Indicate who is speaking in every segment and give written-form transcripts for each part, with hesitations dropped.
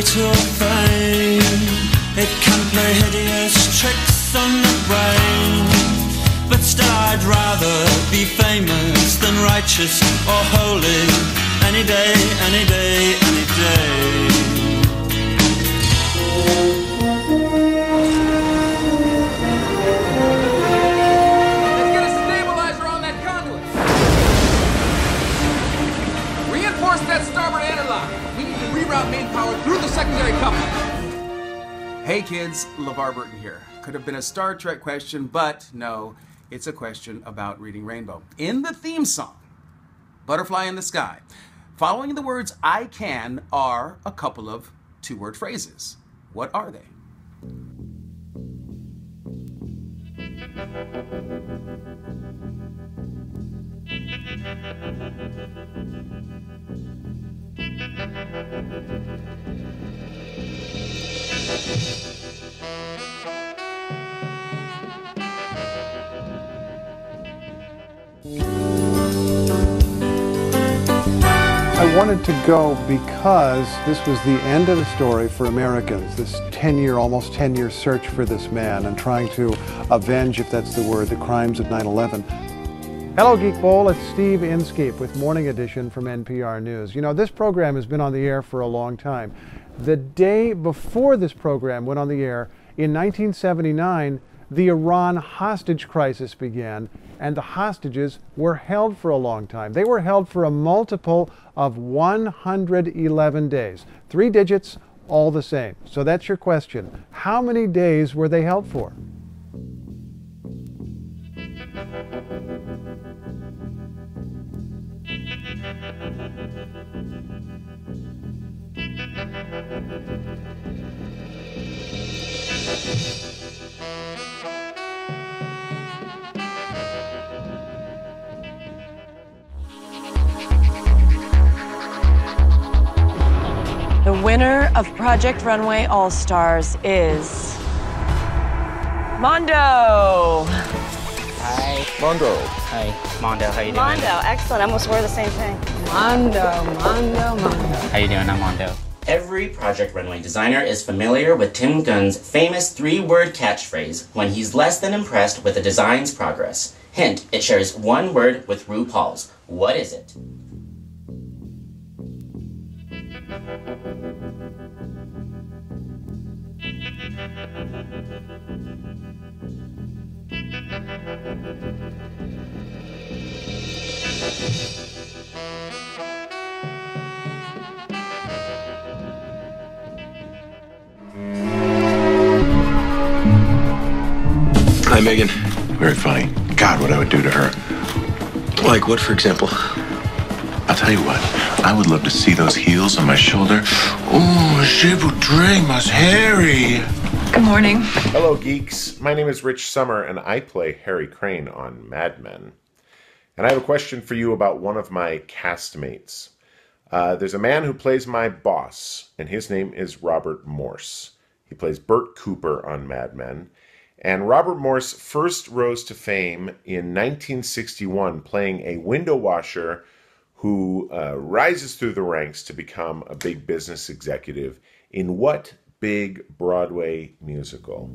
Speaker 1: little fame. It can play hideous tricks on the brain. But still I'd rather be famous than righteous or holy. Any day, any day, any day.
Speaker 2: Let's get a stabilizer on that conduit. Reinforce that starboard interlock. We need to reroute main power through the secondary coupling. Hey kids, LeVar Burton here. Could have been a Star Trek question, but no, it's a question about reading Rainbow. In the theme song, Butterfly in the Sky, following the words I can are a couple of two-word phrases. What are they?
Speaker 3: I wanted to go because this was the end of the story for Americans, this 10-year, almost 10-year search for this man and trying to avenge, if that's the word, the crimes of 9/11. Hello, Geek Bowl. It's Steve Inskeep with Morning Edition from NPR News. You know, this program has been on the air for a long time. The day before this program went on the air, in 1979, the Iran hostage crisis began, and the hostages were held for a long time. They were held for a multiple of 111 days. 3 digits, all the same. So that's your question. How many days were they held for?
Speaker 4: The winner of Project Runway All-Stars is Mondo.
Speaker 5: Hi.
Speaker 6: Mondo.
Speaker 5: Hi. Mondo, how you doing?
Speaker 7: Mondo, excellent. I almost wore the same thing.
Speaker 4: Mondo.
Speaker 5: How you doing? I'm Mondo.
Speaker 8: Every Project Runway designer is familiar with Tim Gunn's famous 3-word catchphrase when he's less than impressed with a design's progress. Hint, it shares one word with RuPaul's. What is it?
Speaker 6: Hi, Megan. Very funny. God, what I would do to her. Like what, for example? I'll tell you what. I would love to see those heels on my shoulder. Oh, je voudrais mas Harry.
Speaker 4: Good morning.
Speaker 9: Hello, Geeks. My name is Rich Sommer, and I play Harry Crane on Mad Men. And I have a question for you about one of my castmates. There's a man who plays my boss, and his name is Robert Morse. He plays Bert Cooper on Mad Men. And Robert Morse first rose to fame in 1961 playing a window washer who rises through the ranks to become a big business executive in what big Broadway musical?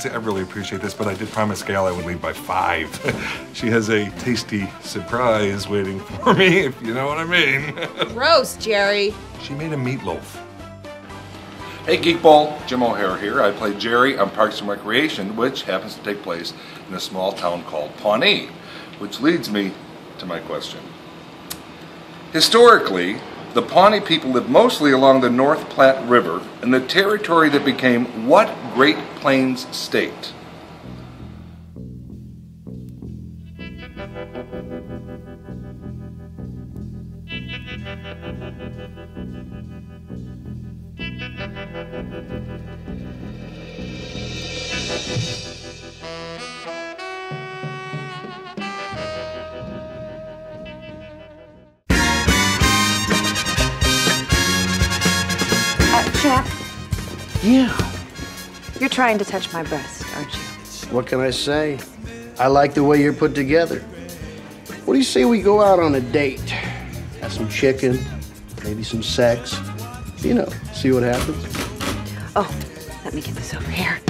Speaker 10: I really appreciate this, but I did promise Gail I would leave by 5. She has a tasty surprise waiting for me, if you know what I mean.
Speaker 4: Gross, Jerry.
Speaker 10: She made a meatloaf.
Speaker 6: Hey, Geek Ball. Jim O'Hare here. I play Jerry on Parks and Recreation, which happens to take place in a small town called Pawnee, which leads me to my question. Historically, the Pawnee people lived mostly along the North Platte River in the territory that became what Great Plains state?
Speaker 11: Yeah.
Speaker 4: You're trying to touch my breast, aren't you?
Speaker 11: What can I say? I like the way you're put together. What do you say we go out on a date? Have some chicken, maybe some sex. You know, see what happens.
Speaker 4: Oh, let me get this over here.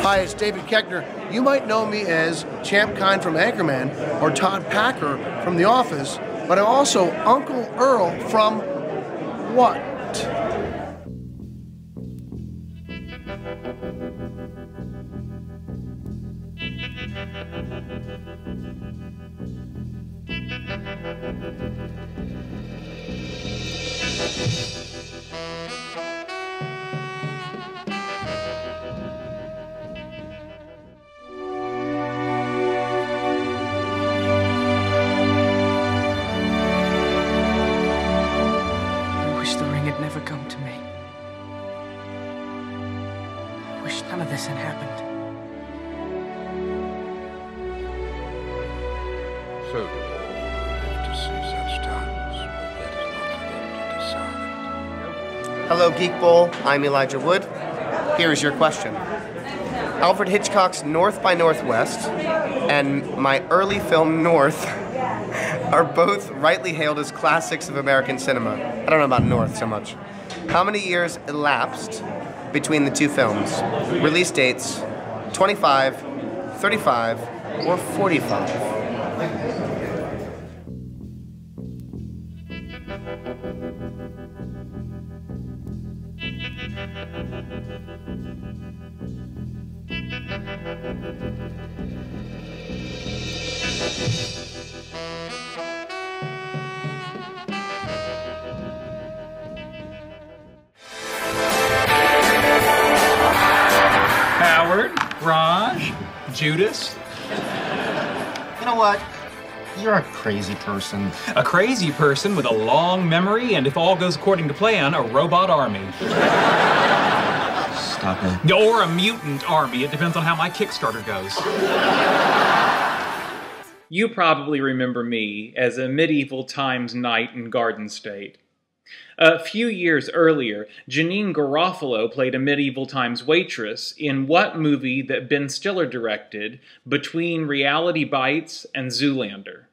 Speaker 11: Hi, it's David Koechner. You might know me as Champ Kine from Anchorman or Todd Packer from The Office, but I'm also Uncle Earl from what?
Speaker 12: I wish the ring had never come to me. I wish none of this had happened.
Speaker 13: So do we live to see such times, that is not for them to decide.
Speaker 14: Hello, Geek Bowl. I'm Elijah Wood. Here is your question. Alfred Hitchcock's North by Northwest and my early film North are both rightly hailed as classics of American cinema. I don't know about North so much. How many years elapsed between the two films? Release dates, 25, 35, or 45?
Speaker 15: Howard, Raj, Judas.
Speaker 16: You know what? You're a crazy person.
Speaker 15: A crazy person with a long memory and, if all goes according to plan, a robot army.
Speaker 16: Stop it.
Speaker 15: Or a mutant army. It depends on how my Kickstarter goes. You probably remember me as a medieval times knight in Garden State. A few years earlier, Janine Garofalo played a medieval times waitress in what movie that Ben Stiller directed between Reality Bites and Zoolander?